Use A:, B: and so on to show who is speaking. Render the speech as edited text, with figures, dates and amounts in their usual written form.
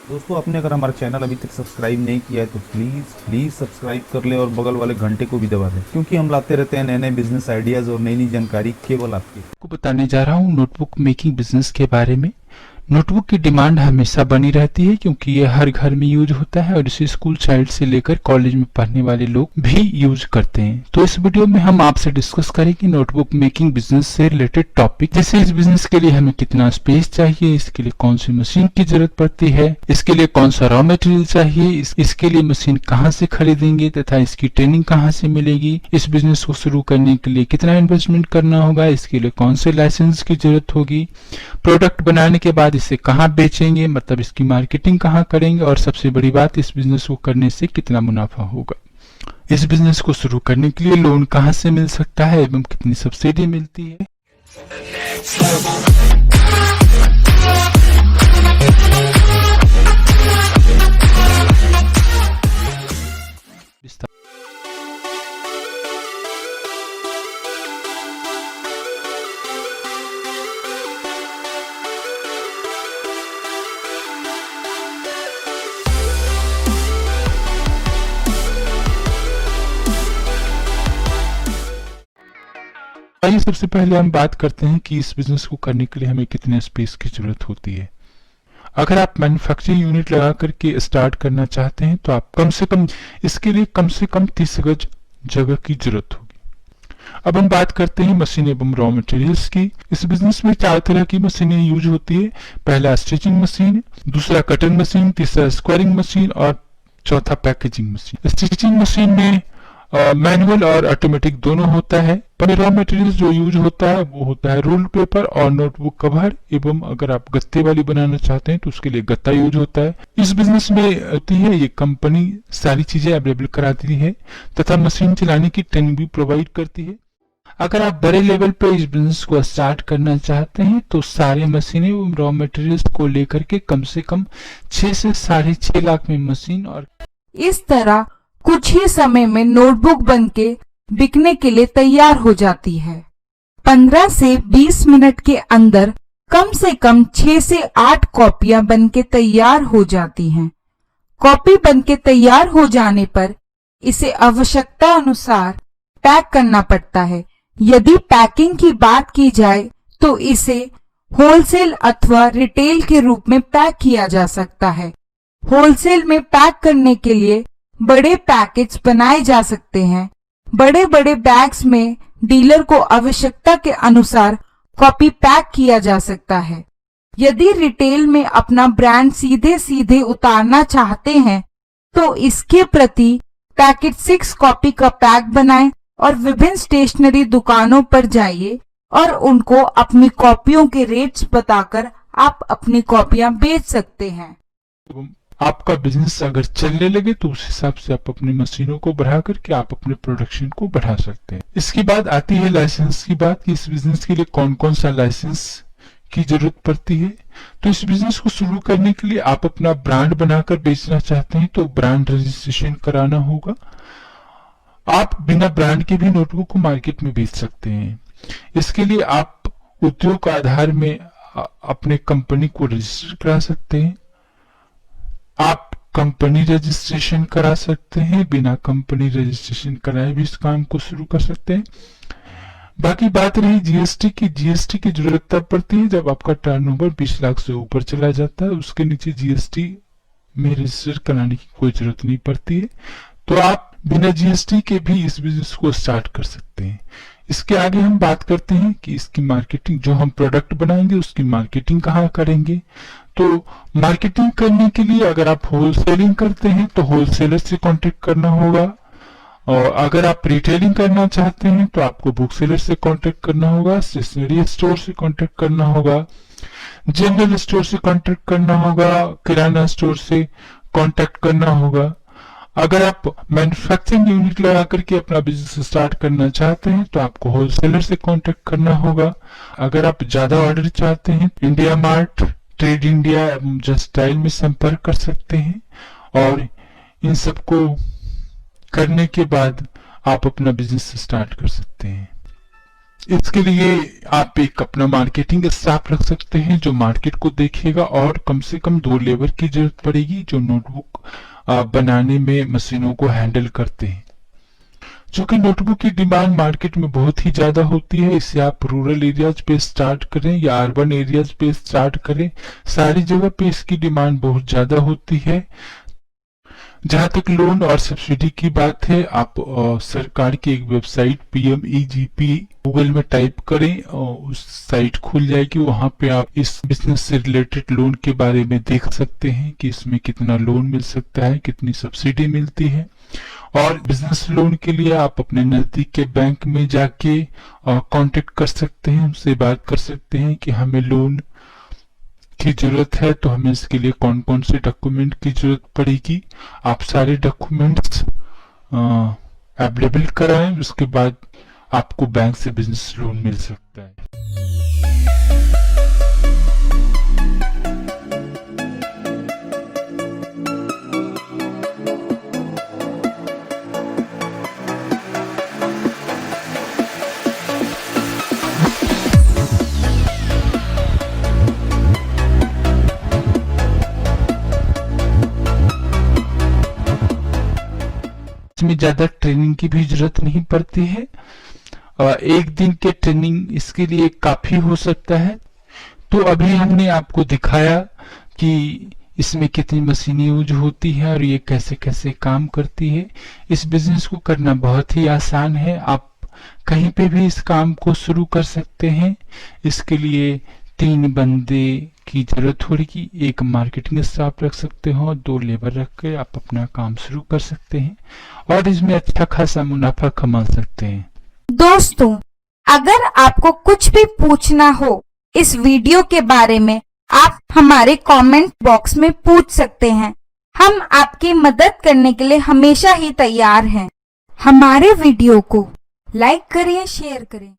A: दोस्तों, आपने अगर हमारा चैनल अभी तक सब्सक्राइब नहीं किया है तो प्लीज़ सब्सक्राइब कर ले और बगल वाले घंटे को भी दबा दें, क्योंकि हम लाते रहते हैं नए नए बिजनेस आइडियाज़ और नई नई जानकारी केवल आपके।
B: को बताने जा रहा हूँ नोटबुक मेकिंग बिजनेस के बारे में। नोटबुक की डिमांड हमेशा बनी रहती है क्योंकि ये हर घर में यूज होता है और इसे स्कूल चाइल्ड से लेकर कॉलेज में पढ़ने वाले लोग भी यूज करते हैं। तो इस वीडियो में हम आपसे डिस्कस करेंगे नोटबुक मेकिंग बिजनेस से रिलेटेड टॉपिक, जैसे इस बिजनेस के लिए हमें कितना स्पेस चाहिए, इसके लिए कौन सी मशीन की जरूरत पड़ती है, इसके लिए कौन सा रॉ मटेरियल चाहिए, इसके लिए मशीन कहाँ से खरीदेंगे तथा इसकी ट्रेनिंग कहाँ से मिलेगी, इस बिजनेस को शुरू करने के लिए कितना इन्वेस्टमेंट करना होगा, इसके लिए कौन से लाइसेंस की जरूरत होगी, प्रोडक्ट बनाने के बाद इसे कहाँ बेचेंगे, मतलब इसकी मार्केटिंग कहाँ करेंगे, और सबसे बड़ी बात, इस बिजनेस को करने से कितना मुनाफा होगा। इस बिजनेस को शुरू करने के लिए लोन कहाँ से मिल सकता है एवं कितनी सब्सिडी मिलती है। आइए सबसे पहले हम बात करते हैं कि इस बिजनेस को करने के लिए हमें कितने स्पेस की जरूरत होती है। अगर आप मैन्युफैक्चरिंग यूनिट लगा करके स्टार्ट करना चाहते हैं तो आप इसके लिए कम से कम 30 गज जगह की जरूरत होगी। अब हम बात करते हैं मशीन एवं रॉ मटेरियल्स की। इस बिजनेस में 4 तरह की मशीनें यूज होती है। पहला स्टिचिंग मशीन, दूसरा कटर मशीन, तीसरा स्क्वायरिंग मशीन और चौथा पैकेजिंग मशीन। स्टिचिंग मशीन में मैनुअल और ऑटोमेटिक दोनों होता है। पर रॉ मटेरियल जो यूज होता है वो होता है रोल पेपर और नोटबुक कवर, एवं अगर आप गत्ते वाली बनाना चाहते हैं तो उसके लिए गत्ता यूज होता है। इस बिजनेस में होती है ये कंपनी सारी चीजें अवेलेबल कराती है तथा मशीन चलाने की ट्रेनिंग भी प्रोवाइड करती है। अगर आप बड़े लेवल पे इस बिजनेस को स्टार्ट करना चाहते हैं तो सारे मशीनें एवं रॉ मटेरियल्स को लेकर के कम से कम 6 से 6.5 लाख में मशीन और
C: इस तरह कुछ ही समय में नोटबुक बनके बिकने के लिए तैयार हो जाती है। 15 से 20 मिनट के अंदर कम से कम 6 से 8 कॉपियां बनके तैयार हो जाती हैं। कॉपी बनके तैयार हो जाने पर इसे आवश्यकता अनुसार पैक करना पड़ता है। यदि पैकिंग की बात की जाए तो इसे होलसेल अथवा रिटेल के रूप में पैक किया जा सकता है। होलसेल में पैक करने के लिए बड़े पैकेज बनाए जा सकते हैं। बड़े बड़े बैग्स में डीलर को आवश्यकता के अनुसार कॉपी पैक किया जा सकता है। यदि रिटेल में अपना ब्रांड सीधे सीधे उतारना चाहते हैं तो इसके प्रति पैकेट 6 कॉपी का पैक बनाएं और विभिन्न स्टेशनरी दुकानों पर जाइए और उनको अपनी कॉपियों के रेट्स बताकर आप अपनी कॉपियां बेच सकते हैं।
B: आपका बिजनेस अगर चलने लगे तो उस हिसाब से आप अपनी मशीनों को बढ़ा करके आप अपने प्रोडक्शन को बढ़ा सकते हैं। इसके बाद आती है लाइसेंस की बात कि इस बिजनेस के लिए कौन कौन सा लाइसेंस की जरूरत पड़ती है। तो इस बिजनेस को शुरू करने के लिए आप अपना ब्रांड बनाकर बेचना चाहते हैं तो ब्रांड रजिस्ट्रेशन कराना होगा। आप बिना ब्रांड के भी नोटबुक को मार्केट में बेच सकते हैं। इसके लिए आप उद्योग आधार में अपने कंपनी को रजिस्टर करा सकते हैं। आप कंपनी रजिस्ट्रेशन करा सकते हैं, बिना कंपनी रजिस्ट्रेशन कराए भी इस काम को शुरू कर सकते हैं। बाकी बात रही जीएसटी की। जीएसटी की जरूरत तब पड़ती है जब आपका टर्नओवर 20 लाख से ऊपर चला जाता है। उसके नीचे जीएसटी में रजिस्टर कराने की कोई जरूरत नहीं पड़ती है। तो आप बिना जीएसटी के भी इस बिजनेस को स्टार्ट कर सकते हैं। इसके आगे हम बात करते हैं कि इसकी मार्केटिंग, जो हम प्रोडक्ट बनाएंगे उसकी मार्केटिंग कहाँ करेंगे। तो मार्केटिंग करने के लिए अगर आप होलसेलिंग करते हैं तो होलसेलर से कांटेक्ट करना होगा, और अगर आप रिटेलिंग करना चाहते हैं तो आपको बुक सेलर से कांटेक्ट करना होगा, स्टेशनरी स्टोर से कांटेक्ट करना होगा, जनरल स्टोर से कांटेक्ट करना होगा, किराना स्टोर से कांटेक्ट करना होगा। अगर आप मैन्युफैक्चरिंग यूनिट लगा करके अपना बिजनेस स्टार्ट करना चाहते हैं तो आपको होलसेलर से कांटेक्ट करना होगा। अगर आप ज्यादा ऑर्डर चाहते हैं इंडिया मार्ट, ट्रेड इंडिया एवं जस्ट डायल में संपर्क कर सकते हैं, और इन सबको करने के बाद आप अपना बिजनेस स्टार्ट कर सकते हैं। इसके लिए आप एक अपना मार्केटिंग स्टाफ रख सकते हैं जो मार्केट को देखेगा, और कम से कम 2 लेबर की जरूरत पड़ेगी जो नोटबुक बनाने में मशीनों को हैंडल करते हैं। चूंकि नोटबुक की डिमांड मार्केट में बहुत ही ज्यादा होती है, इसे आप रूरल एरियाज पे स्टार्ट करें या अर्बन एरियाज पे स्टार्ट करें, सारी जगह पे इसकी डिमांड बहुत ज्यादा होती है। जहां तक लोन और सब्सिडी की बात है, आप सरकार की एक वेबसाइट PMEGP गूगल में टाइप करें और उस साइट खुल जाएगी। वहां पे आप इस बिजनेस से रिलेटेड लोन के बारे में देख सकते हैं कि इसमें कितना लोन मिल सकता है, कितनी सब्सिडी मिलती है। और बिजनेस लोन के लिए आप अपने नजदीक के बैंक में जाके कांटेक्ट कर सकते हैं, उनसे बात कर सकते हैं कि हमें लोन की जरूरत है तो हमें इसके लिए कौन कौन से डॉक्यूमेंट की जरूरत पड़ेगी। आप सारे डॉक्यूमेंट्स अवेलेबल कराएं, उसके बाद आपको बैंक से बिजनेस लोन मिल सकता है। इसमें ज्यादा ट्रेनिंग की भी जरूरत नहीं पड़ती है, एक दिन के ट्रेनिंग इसके लिए काफी हो सकता है। तो अभी हमने आपको दिखाया कि इसमें कितनी मशीनें यूज होती है और ये कैसे कैसे काम करती है। इस बिजनेस को करना बहुत ही आसान है, आप कहीं पे भी इस काम को शुरू कर सकते हैं। इसके लिए 3 बंदे की जरूरत होगी, एक मार्केटिंग स्टाफ रख सकते हो, 2 लेबर रख के आप अपना काम शुरू कर सकते हैं और इसमें अच्छा खासा मुनाफा कमा सकते हैं।
C: दोस्तों, अगर आपको कुछ भी पूछना हो इस वीडियो के बारे में, आप हमारे कमेंट बॉक्स में पूछ सकते हैं। हम आपकी मदद करने के लिए हमेशा ही तैयार हैं। हमारे वीडियो को लाइक करें, शेयर करें।